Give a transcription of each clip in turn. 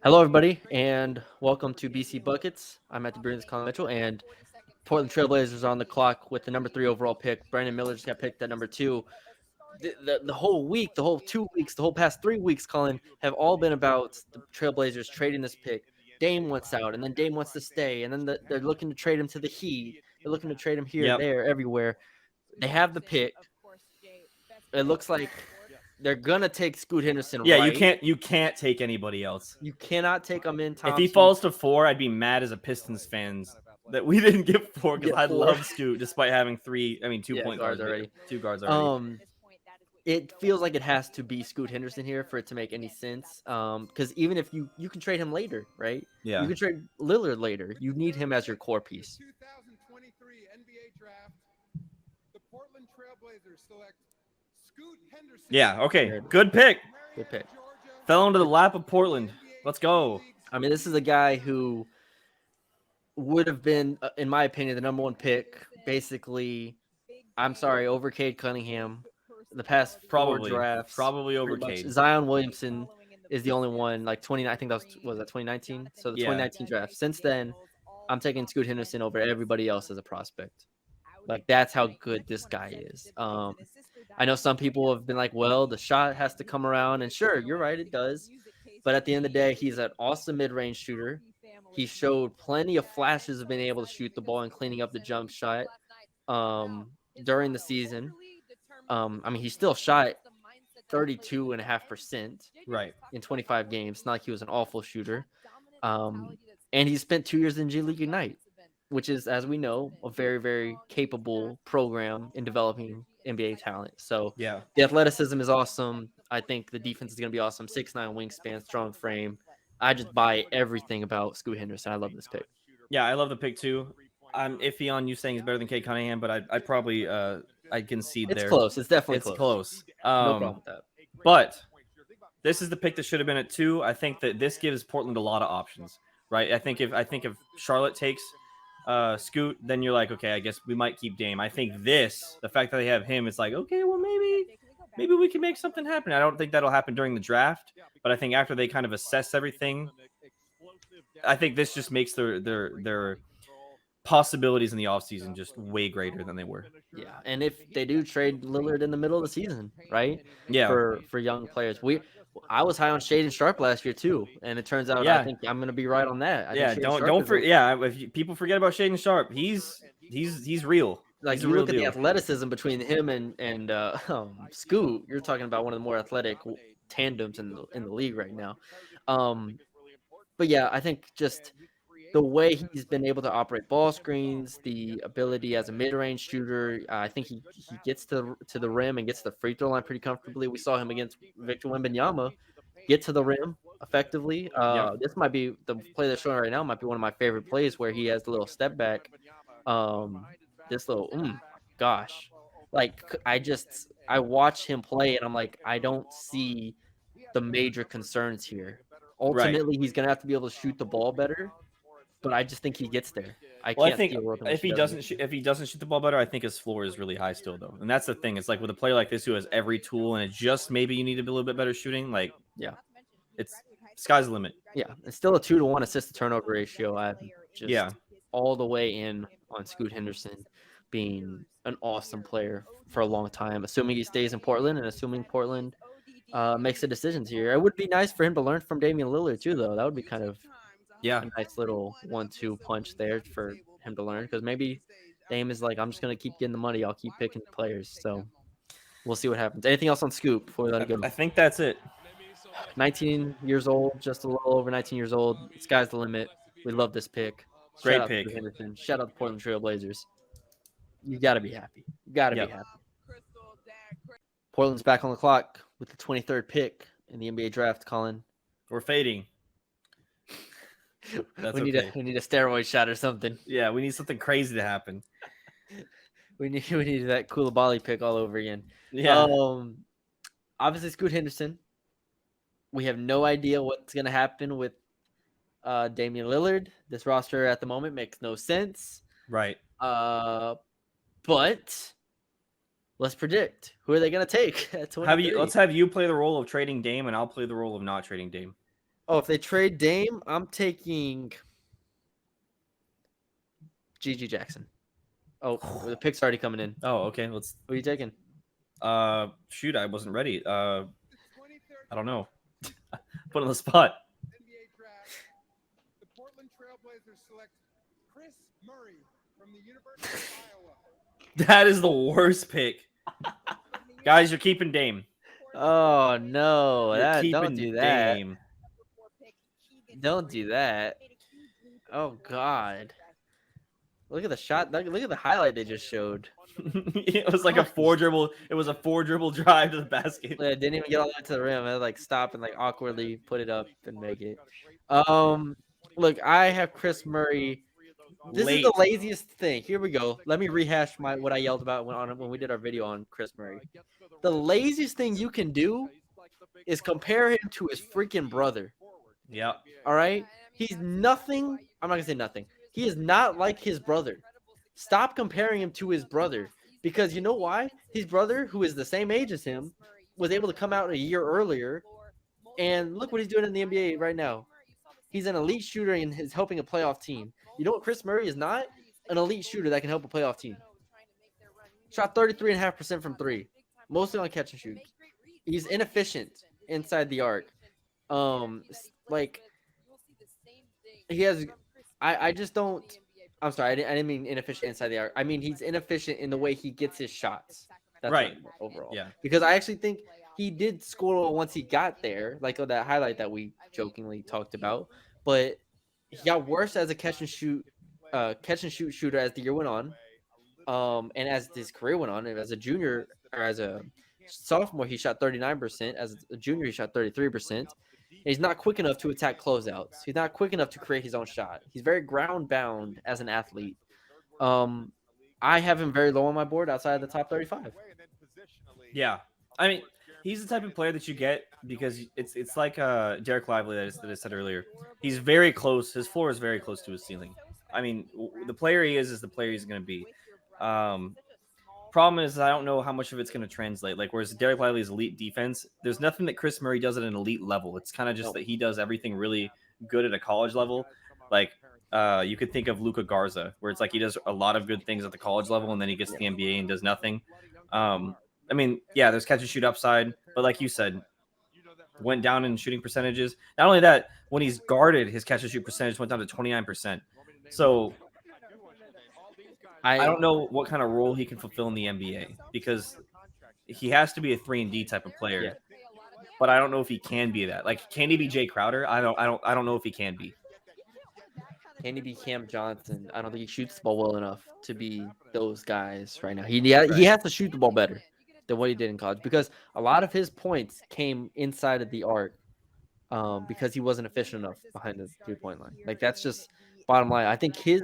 Hello, everybody, and welcome to BC Buckets. I'm at the Bruins, Colin Mitchell, and Portland Trailblazers are on the clock with the number 3 overall pick. Brandon Miller just got picked at number 2. The whole week, the whole 2 weeks, the whole past 3 weeks, Colin, have all been about the Trailblazers trading this pick. Dame wants out, and then Dame wants to stay, and then they're looking to trade him to the Heat. They're looking to trade him here, Yep. there, everywhere. They have the pick. It looks like they're gonna take Scoot Henderson, Yeah, right? you can't take anybody else. You cannot take him in. If he Thompson. falls to 4, I'd be mad as a Pistons fans that we didn't get 4 because Get I 4. love Scoot despite having 2 Yeah, point guards guards already. 2 guards already. It feels like it has to be Scoot Henderson here for it to make any sense. Because even if you can trade him later, right? Yeah. You can trade Lillard later. You need him as your core piece. 2023 NBA draft, the Portland Trailblazers select Scoot Henderson. Yeah, okay. Good pick. Good pick. Fell into the lap of Portland. Let's go. I mean, this is a guy who would have been, in my opinion, the number 1 pick. Basically, I'm sorry, over Cade Cunningham. The past 4 drafts, probably over Cade. Zion Williamson is the only one. Like 20, I think that was that 2019. So the 2019 draft. Since then, I'm taking Scoot Henderson over everybody else as a prospect. Like that's how good this guy is. I know some people have been like, well, the shot has to come around, and sure, you're right, it does. But at the end of the day, he's an awesome mid-range shooter. He showed plenty of flashes of being able to shoot the ball and cleaning up the jump shot during the season. I mean, he still shot 32.5% right in 25 games. It's not like he was an awful shooter. And he spent 2 years in G League Ignite, which is, as we know, a very, very capable program in developing NBA talent. So yeah. the athleticism is awesome. I think the defense is going to be awesome. 6'9" wingspan, strong frame. I just buy everything about Scoot Henderson. I love this pick. Yeah, I love the pick too. I'm iffy on you saying he's better than Cade Cunningham, but I probably I concede It's there. close. It's definitely It's close. close. No problem with that. But this is the pick that should have been at 2. I think that this gives Portland a lot of options, right? I think if Charlotte takes Scoot, then you're like, okay, I guess we might keep Dame. I think the fact that they have him, it's like, okay, well maybe we can make something happen. I don't think that'll happen during the draft, but I think after they kind of assess everything, I think this just makes their possibilities in the offseason just way greater than they were. Yeah, and if they do trade Lillard in the middle of the season, right? Yeah. For young players, I was high on Shaden Sharp last year too, and it turns out I think I'm going to be right on that. I think if people forget about Shaden Sharp, he's real. Like he's you look at the athleticism between him and Scoot, you're talking about one of the more athletic tandems in the league right now. But yeah, I think just the way he's been able to operate ball screens, the ability as a mid-range shooter, I think he gets to the rim and gets to the free throw line pretty comfortably. We saw him against Victor Wembanyama get to the rim effectively. This might be the play they're showing right now. Might be one of my favorite plays where he has the little step back. This little, gosh, like I watch him play and I'm like, I don't see the major concerns here. Ultimately, he's gonna have to be able to shoot the ball better. But I just think he gets there. I think if he doesn't shoot the ball better, I think his floor is really high still, though. And that's the thing. It's like with a player like this who has every tool, and it just maybe you need a little bit better shooting. Like, yeah, it's sky's the limit. Yeah, it's still a 2-to-1 assist to turnover ratio. I'm just all the way in on Scoot Henderson being an awesome player for a long time, assuming he stays in Portland and assuming Portland makes the decisions here. It would be nice for him to learn from Damian Lillard too, though. That would be kind of a nice little 1-2 punch there for him to learn, because maybe Dame is like, I'm just going to keep getting the money. I'll keep picking players. So we'll see what happens. Anything else on Scoop before we let it go? I think that's it. 19 years old, just a little over 19 years old. Sky's the limit. We love this pick. Great pick. Shout out to Portland Trailblazers. You got to be happy. You got to be happy. Portland's back on the clock with the 23rd pick in the NBA draft, Colin. We're fading. We need a steroid shot or something. Yeah, we need something crazy to happen. We need that Koulibaly pick all over again. Yeah. Obviously, Scoot Henderson. We have no idea what's going to happen with Damian Lillard. This roster at the moment makes no sense. Right. But let's predict. Who are they going to take at 23? Let's have you play the role of trading Dame, and I'll play the role of not trading Dame. Oh, if they trade Dame, I'm taking GG Jackson. Oh, the pick's already coming in. Oh, okay. Let's. What are you taking? Shoot, I wasn't ready. I don't know. Put on the spot. NBA draft, the Portland Trailblazers select Chris Murray from the University of Iowa. That is the worst pick. Guys, you're keeping Dame. Oh no, You're don't keeping do that. Dame. Don't do that. Oh God. Look at the shot. Look at the highlight they just showed. It was like a 4-dribble. It was a 4-dribble drive to the basket. Yeah, didn't even get all the way to the rim. I like stop and like awkwardly put it up and make it. Look, I have Chris Murray. This is the laziest thing. Here we go. Let me rehash what I yelled about when we did our video on Chris Murray. The laziest thing you can do is compare him to his freaking brother. Yeah. All right? He's nothing. I'm not going to say nothing. He is not like his brother. Stop comparing him to his brother. Because you know why? His brother, who is the same age as him, was able to come out a year earlier. And look what he's doing in the NBA right now. He's an elite shooter and is helping a playoff team. You know what Chris Murray is not? An elite shooter that can help a playoff team. Shot 33.5% from three. Mostly on catch and shoot. He's inefficient inside the arc. Like, he has... I just don't... I'm sorry, I didn't mean inefficient inside the arc. I mean, he's inefficient in the way he gets his shots. That's right. Overall. Yeah. Because I actually think he did score once he got there, like that highlight that we jokingly talked about. But he got worse as a catch and shoot shooter as the year went on. And as his career went on, and as a junior or as a sophomore, he shot 39%. As a junior, he shot 33%. He's not quick enough to attack closeouts. He's not quick enough to create his own shot. He's very ground bound as an athlete. I have him very low on my board outside of the top 35. Yeah. I mean, he's the type of player that you get because it's like Derek Lively that I said earlier. He's very close. His floor is very close to his ceiling. I mean, the player he is the player he's going to be. Problem is, I don't know how much of it's going to translate. Like, whereas Derek Lively's elite defense, there's nothing that Chris Murray does at an elite level. It's kind of just that he does everything really good at a college level. Like, you could think of Luka Garza, where it's like he does a lot of good things at the college level, and then he gets to the NBA and does nothing. I mean, yeah, there's catch and shoot upside, but like you said, went down in shooting percentages. Not only that, when he's guarded, his catch and shoot percentage went down to 29%. So I don't know what kind of role he can fulfill in the NBA because he has to be a 3-and-D type of player. Yeah. But I don't know if he can be that. Like, can he be Jay Crowder? I don't know if he can be. Can he be Cam Johnson? I don't think he shoots the ball well enough to be those guys right now. He has to shoot the ball better than what he did in college because a lot of his points came inside of the arc because he wasn't efficient enough behind the 3-point line. Like, that's just bottom line. I think his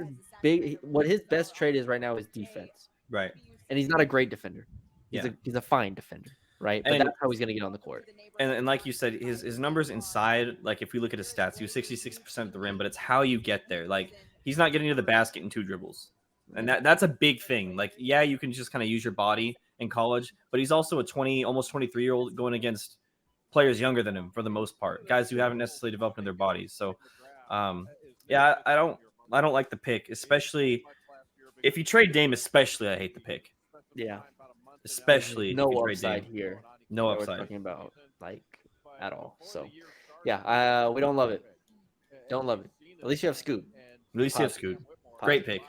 best trait is right now is defense. Right. And he's not a great defender. He's a fine defender. Right. But that's how he's going to get on the court. And like you said, his numbers inside, like if we look at his stats, he was 66% at the rim, but it's how you get there. Like, he's not getting to the basket in 2 dribbles. And that's a big thing. Like, yeah, you can just kind of use your body in college, but he's also a almost 23-year-old going against players younger than him for the most part, guys who haven't necessarily developed in their bodies. So, yeah, I don't like the pick, especially if you trade Dame. Especially, I hate the pick. Yeah, especially no if you trade upside Dame. here. No upside. We're talking about like at all. So, yeah, we don't love it. Don't love it. At least you have Scoot. At least you have Scoot. Great pick.